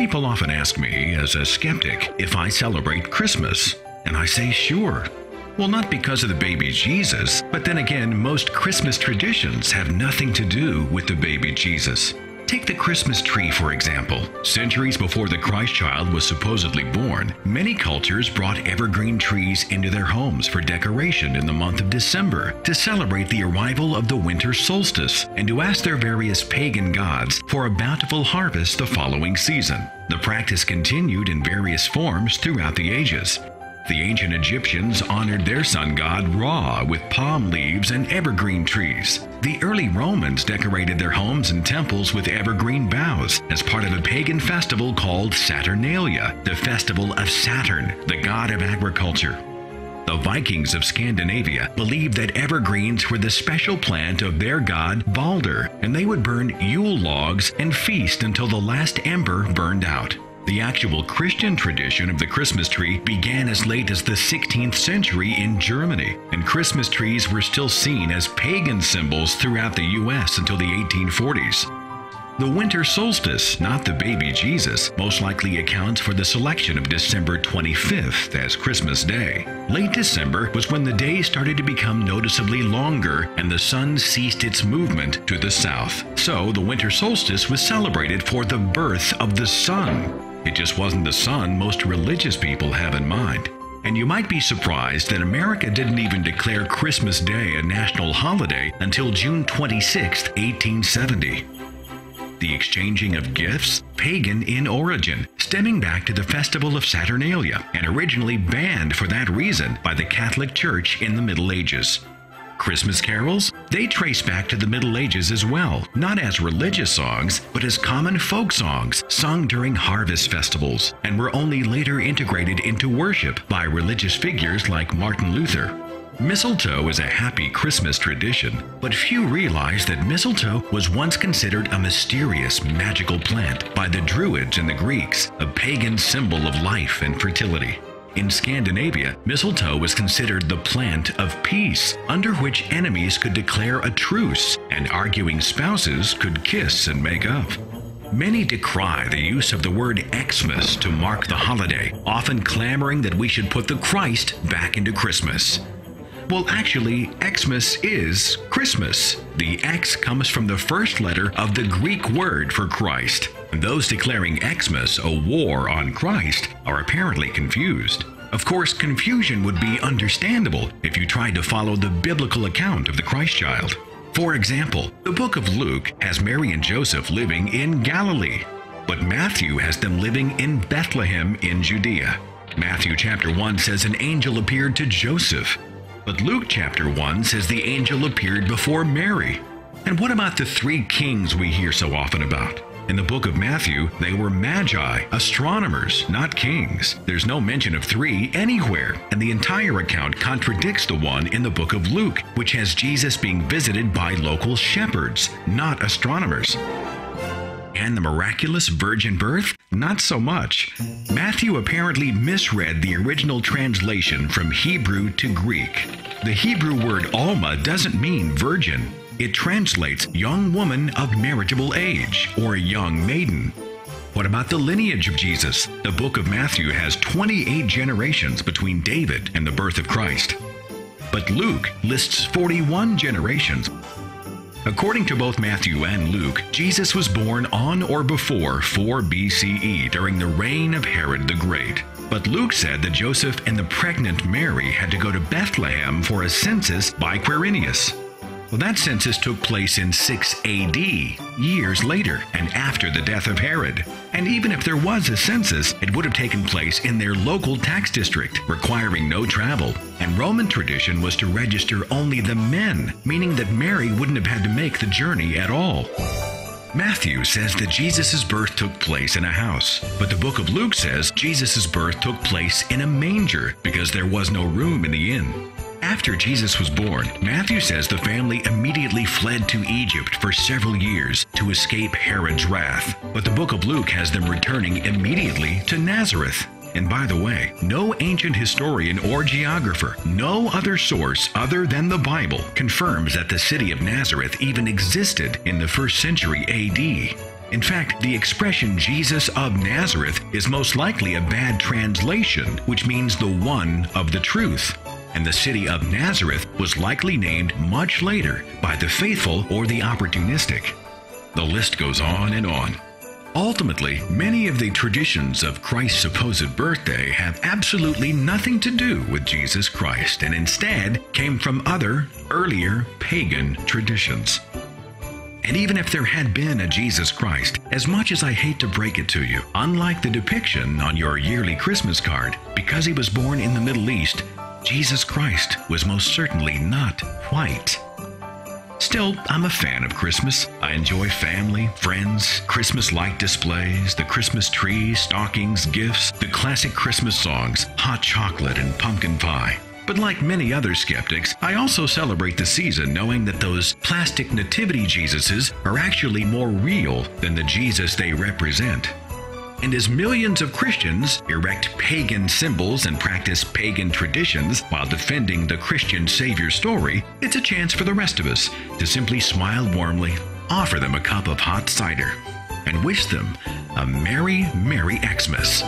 People often ask me, as a skeptic, if I celebrate Christmas, and I say sure. Well, not because of the baby Jesus, but then again, most Christmas traditions have nothing to do with the baby Jesus. Take the Christmas tree, for example. Centuries before the Christ child was supposedly born, many cultures brought evergreen trees into their homes for decoration in the month of December to celebrate the arrival of the winter solstice and to ask their various pagan gods for a bountiful harvest the following season. The practice continued in various forms throughout the ages. The ancient Egyptians honored their sun god Ra with palm leaves and evergreen trees. The early Romans decorated their homes and temples with evergreen boughs as part of a pagan festival called Saturnalia, the festival of Saturn, the god of agriculture. The Vikings of Scandinavia believed that evergreens were the special plant of their god Balder, and they would burn Yule logs and feast until the last ember burned out. The actual Christian tradition of the Christmas tree began as late as the 16th century in Germany, and Christmas trees were still seen as pagan symbols throughout the U.S. until the 1840s. The winter solstice, not the baby Jesus, most likely accounts for the selection of December 25th as Christmas Day. Late December was when the day started to become noticeably longer and the sun ceased its movement to the south. So the winter solstice was celebrated for the birth of the sun. It just wasn't the sun most religious people have in mind. And you might be surprised that America didn't even declare Christmas Day a national holiday until June 26, 1870. The exchanging of gifts, pagan in origin, stemming back to the festival of Saturnalia, and originally banned for that reason by the Catholic Church in the Middle Ages. Christmas carols? They trace back to the Middle Ages as well, not as religious songs, but as common folk songs sung during harvest festivals, and were only later integrated into worship by religious figures like Martin Luther. Mistletoe is a happy Christmas tradition, but few realize that mistletoe was once considered a mysterious, magical plant by the Druids and the Greeks, a pagan symbol of life and fertility. In Scandinavia, mistletoe was considered the plant of peace, under which enemies could declare a truce, and arguing spouses could kiss and make up. Many decry the use of the word Xmas to mark the holiday, often clamoring that we should put the Christ back into Christmas. Well, actually, Xmas is Christmas. The X comes from the first letter of the Greek word for Christ. And those declaring Xmas a war on Christ are apparently confused. Of course, confusion would be understandable if you tried to follow the biblical account of the Christ child. For example, the book of Luke has Mary and Joseph living in Galilee, but Matthew has them living in Bethlehem in Judea. Matthew chapter 1 says an angel appeared to Joseph. But Luke chapter 1 says the angel appeared before Mary. And what about the three kings we hear so often about? In the book of Matthew, they were magi, astronomers, not kings. There's no mention of three anywhere, and the entire account contradicts the one in the book of Luke, which has Jesus being visited by local shepherds, not astronomers. And the miraculous virgin birth? Not so much. Matthew apparently misread the original translation from Hebrew to Greek. The Hebrew word Alma doesn't mean virgin. It translates young woman of marriageable age, or young maiden. What about the lineage of Jesus? The book of Matthew has 28 generations between David and the birth of Christ. But Luke lists 41 generations. According to both Matthew and Luke, Jesus was born on or before 4 BCE during the reign of Herod the Great. But Luke said that Joseph and the pregnant Mary had to go to Bethlehem for a census by Quirinius. Well, that census took place in 6 AD, years later and after the death of Herod. And even if there was a census, it would have taken place in their local tax district, requiring no travel. And Roman tradition was to register only the men, meaning that Mary wouldn't have had to make the journey at all. Matthew says that Jesus' birth took place in a house, but the book of Luke says Jesus' birth took place in a manger because there was no room in the inn. After Jesus was born, Matthew says the family immediately fled to Egypt for several years to escape Herod's wrath, but the book of Luke has them returning immediately to Nazareth. And by the way, no ancient historian or geographer, no other source other than the Bible confirms that the city of Nazareth even existed in the 1st century AD. In fact, the expression Jesus of Nazareth is most likely a bad translation, which means the one of the truth. And the city of Nazareth was likely named much later by the faithful or the opportunistic. The list goes on and on. Ultimately, many of the traditions of Christ's supposed birthday have absolutely nothing to do with Jesus Christ and instead came from other, earlier pagan traditions. And even if there had been a Jesus Christ, as much as I hate to break it to you, unlike the depiction on your yearly Christmas card, because he was born in the Middle East, Jesus Christ was most certainly not white. Still, I'm a fan of Christmas. I enjoy family, friends, Christmas light displays, the Christmas tree, stockings, gifts, the classic Christmas songs, hot chocolate and pumpkin pie. But like many other skeptics, I also celebrate the season knowing that those plastic nativity Jesuses are actually more real than the Jesus they represent. And as millions of Christians erect pagan symbols and practice pagan traditions while defending the Christian Savior story, it's a chance for the rest of us to simply smile warmly, offer them a cup of hot cider, and wish them a Merry, Merry Xmas.